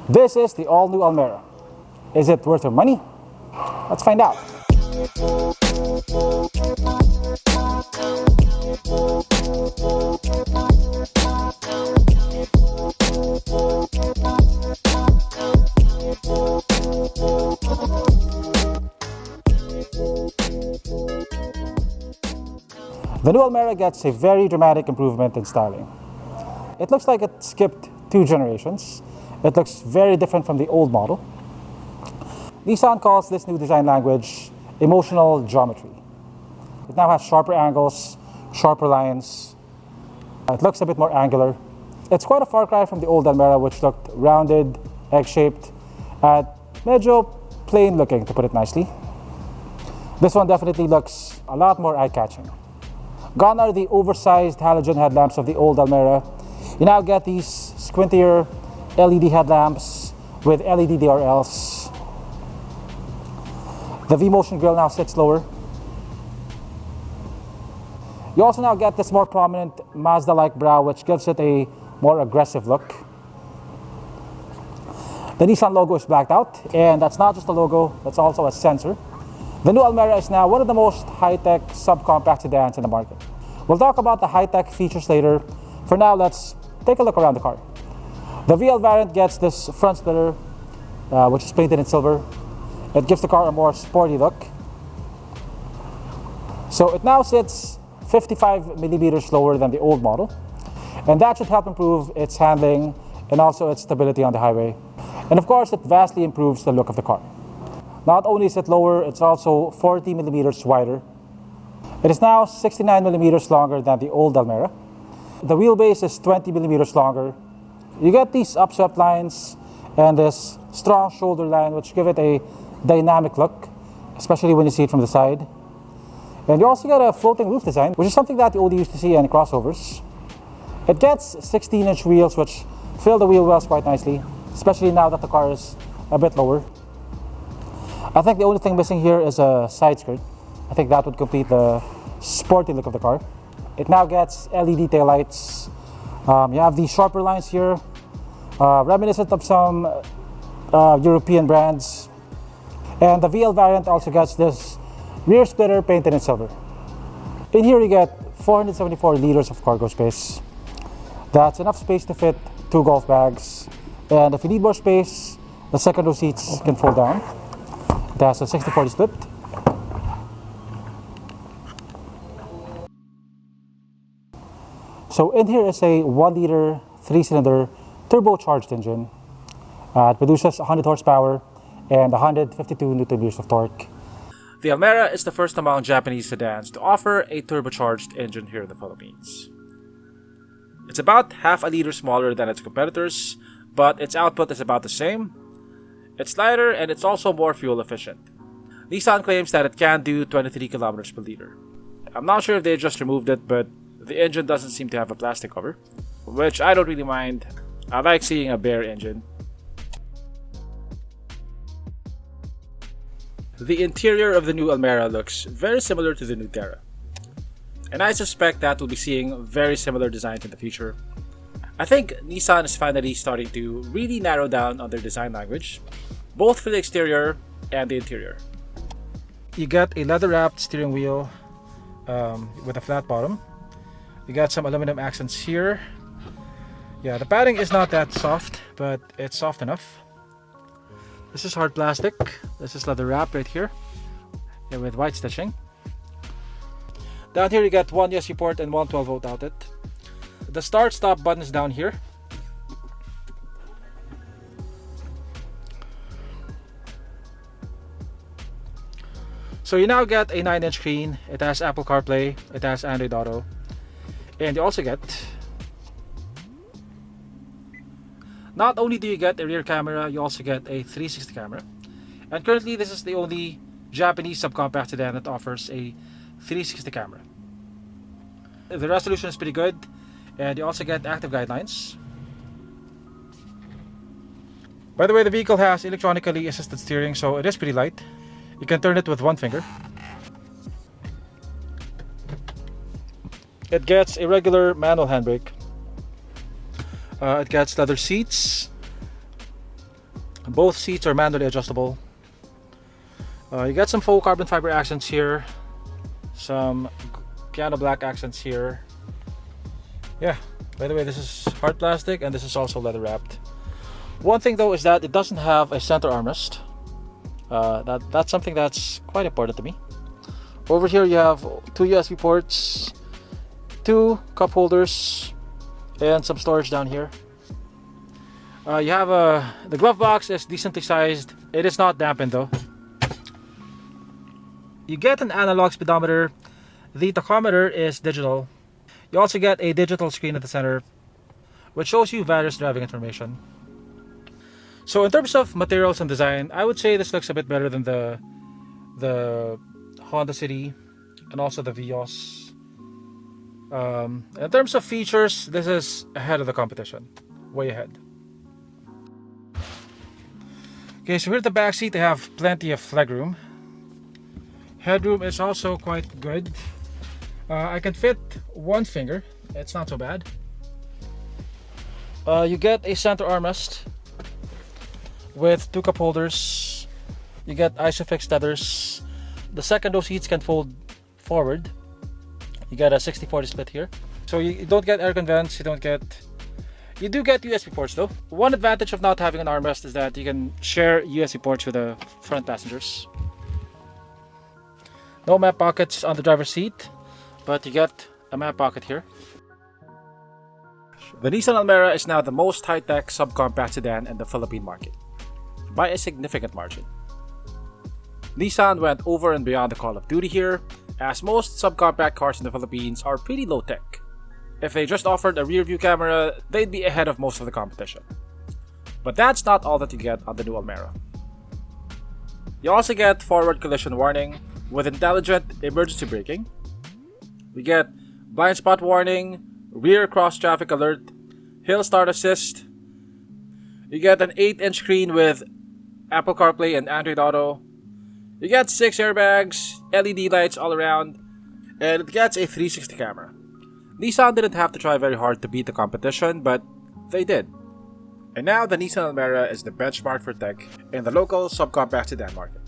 This is the all-new Almera. Is it worth your money? Let's find out. The new Almera gets a very dramatic improvement in styling. It looks like it skipped 2 generations. It looks very different from the old model. Nissan calls this new design language emotional geometry. It now has sharper angles, sharper lines. It looks a bit more angular. It's quite a far cry from the old Almera, which looked rounded, egg-shaped, and medyo plain looking, to put it nicely. This one definitely looks a lot more eye-catching. Gone are the oversized halogen headlamps of the old Almera. You now get these squintier LED headlamps with LED DRLs. The V-Motion grille now sits lower. You also now get this more prominent Mazda-like brow, which gives it a more aggressive look. The Nissan logo is blacked out, and that's not just a logo, that's also a sensor. The new Almera is now one of the most high-tech subcompact sedans in the market. We'll talk about the high-tech features later. For now, let's take a look around the car. The VL variant gets this front splitter, which is painted in silver. It gives the car a more sporty look. So it now sits 55 millimeters lower than the old model, and that should help improve its handling and also its stability on the highway. And of course, it vastly improves the look of the car. Not only is it lower, it's also 40 millimeters wider. It is now 69 millimeters longer than the old Almera. The wheelbase is 20 millimeters longer. You get these upswept lines and this strong shoulder line, which give it a dynamic look, especially when you see it from the side. And you also get a floating roof design, which is something that you only used to see in crossovers. It gets 16-inch wheels, which fill the wheel wells quite nicely, especially now that the car is a bit lower. I think the only thing missing here is a side skirt. I think that would complete the sporty look of the car. It now gets LED taillights. You have these sharper lines here, reminiscent of some European brands. And the VL variant also gets this rear splitter painted in silver. In here you get 474 liters of cargo space. That's enough space to fit 2 golf bags. And if you need more space, the second row seats can fold down. It has a 60-40 split. So in here is a 1-liter 3-cylinder turbocharged engine. It produces 100 horsepower and 152 Newton-meters of torque. The Almera is the first among Japanese sedans to offer a turbocharged engine here in the Philippines. It's about half a liter smaller than its competitors, but its output is about the same. It's lighter and it's also more fuel efficient. Nissan claims that it can do 23 kilometers per liter. I'm not sure if they just removed it, but the engine doesn't seem to have a plastic cover, which I don't really mind. I like seeing a bare engine. The interior of the new Almera looks very similar to the new Terra, and I suspect that we'll be seeing very similar designs in the future. I think Nissan is finally starting to really narrow down on their design language, both for the exterior and the interior. You get a leather-wrapped steering wheel with a flat bottom. You got some aluminum accents here. Yeah, the padding is not that soft, but it's soft enough. This is hard plastic. This is leather wrap right here, with white stitching. Down here you get one USB port and one 12-volt outlet. The start-stop button is down here. So you now get a 9-inch screen. It has Apple CarPlay. It has Android Auto. And you also get... Not only do you get a rear camera, you also get a 360 camera. And currently this is the only Japanese subcompact sedan that offers a 360 camera. The resolution is pretty good, and you also get active guidelines. By the way, the vehicle has electronically assisted steering, so it is pretty light. You can turn it with one finger. It gets a regular manual handbrake. It gets leather seats. Both seats are manually adjustable. You get some faux carbon fiber accents here, some piano black accents here. Yeah, by the way, this is hard plastic and this is also leather wrapped. One thing though is that it doesn't have a center armrest. That's something that's quite important to me. Over here you have 2 USB ports, 2 cup holders, and some storage down here. You have the glove box is decently sized. It is not dampened though. You get an analog speedometer. The tachometer is digital. You also get a digital screen at the center, which shows you various driving information. So in terms of materials and design, I would say this looks a bit better than the Honda City and also the Vios. In terms of features, this is ahead of the competition, way ahead. Okay, so here at the back seat, they have plenty of legroom. Headroom is also quite good. I can fit 1 finger. It's not so bad. You get a center armrest with 2 cup holders. You get ISOFIX tethers. The second row seats can fold forward. You get a 60-40 split here. So you don't get air vents. You do get USB ports though. One advantage of not having an armrest is that you can share USB ports with the front passengers. No map pockets on the driver's seat, but you get a map pocket here. The Nissan Almera is now the most high-tech subcompact sedan in the Philippine market, by a significant margin. Nissan went over and beyond the call of duty here, as most subcompact cars in the Philippines are pretty low-tech. If they just offered a rear-view camera, they'd be ahead of most of the competition. But that's not all that you get on the new Almera. You also get forward collision warning with intelligent emergency braking. We get blind spot warning, rear cross traffic alert, hill start assist. You get an 8-inch screen with Apple CarPlay and Android Auto. You get 6 airbags, LED lights all around, and it gets a 360 camera. Nissan didn't have to try very hard to beat the competition, but they did. And now the Nissan Almera is the benchmark for tech in the local subcompact sedan market.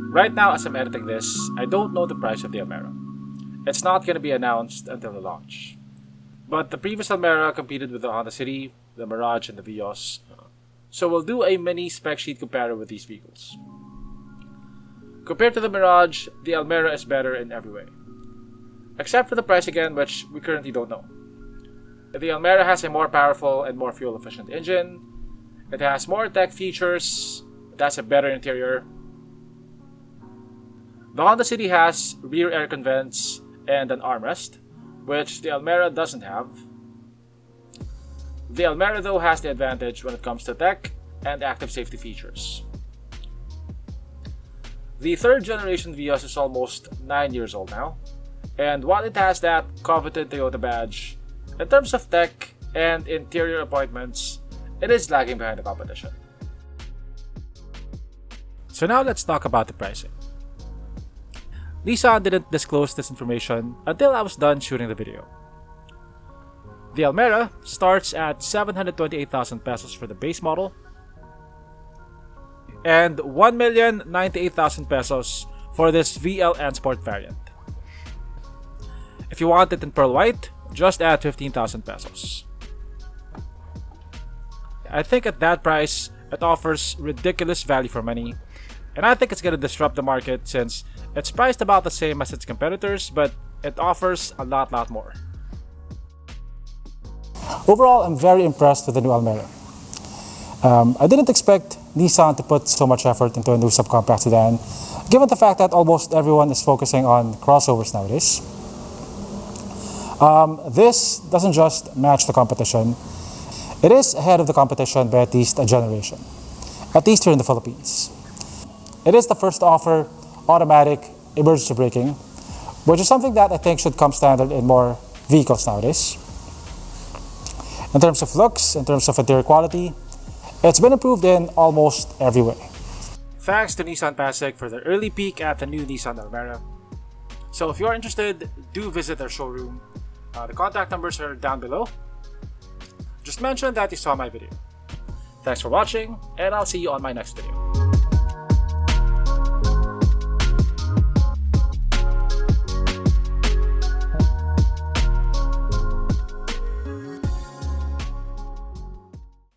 Right now, as I'm editing this, I don't know the price of the Almera. It's not going to be announced until the launch. But the previous Almera competed with the Honda City, the Mirage, and the Vios. So we'll do a mini spec sheet comparison with these vehicles. Compared to the Mirage, the Almera is better in every way. Except for the price again, which we currently don't know. The Almera has a more powerful and more fuel-efficient engine. It has more tech features. It has a better interior. The Honda City has rear air vents and an armrest, which the Almera doesn't have. The Almera though has the advantage when it comes to tech and active safety features. The 3rd generation Vios is almost 9 years old now, and while it has that coveted Toyota badge, in terms of tech and interior appointments, it is lagging behind the competition. So now let's talk about the pricing. Nissan didn't disclose this information until I was done shooting the video. The Almera starts at 728,000 pesos for the base model and 1,098,000 pesos for this VL and Sport variant. If you want it in pearl white, just add 15,000 pesos. I think at that price, it offers ridiculous value for money, and I think it's going to disrupt the market since it's priced about the same as its competitors, but it offers a lot more. Overall, I'm very impressed with the new Almera. I didn't expect Nissan to put so much effort into a new subcompact sedan. Given the fact that almost everyone is focusing on crossovers nowadays, this doesn't just match the competition, it is ahead of the competition by at least a generation, at least here in the Philippines. It is the first to offer automatic emergency braking, which is something that I think should come standard in more vehicles nowadays. In terms of looks, in terms of interior quality, it's been improved in almost every way. Thanks to Nissan Pasig for their early peek at the new Nissan Almera. So if you are interested, do visit their showroom. The contact numbers are down below. Just mention that you saw my video. Thanks for watching, and I'll see you on my next video.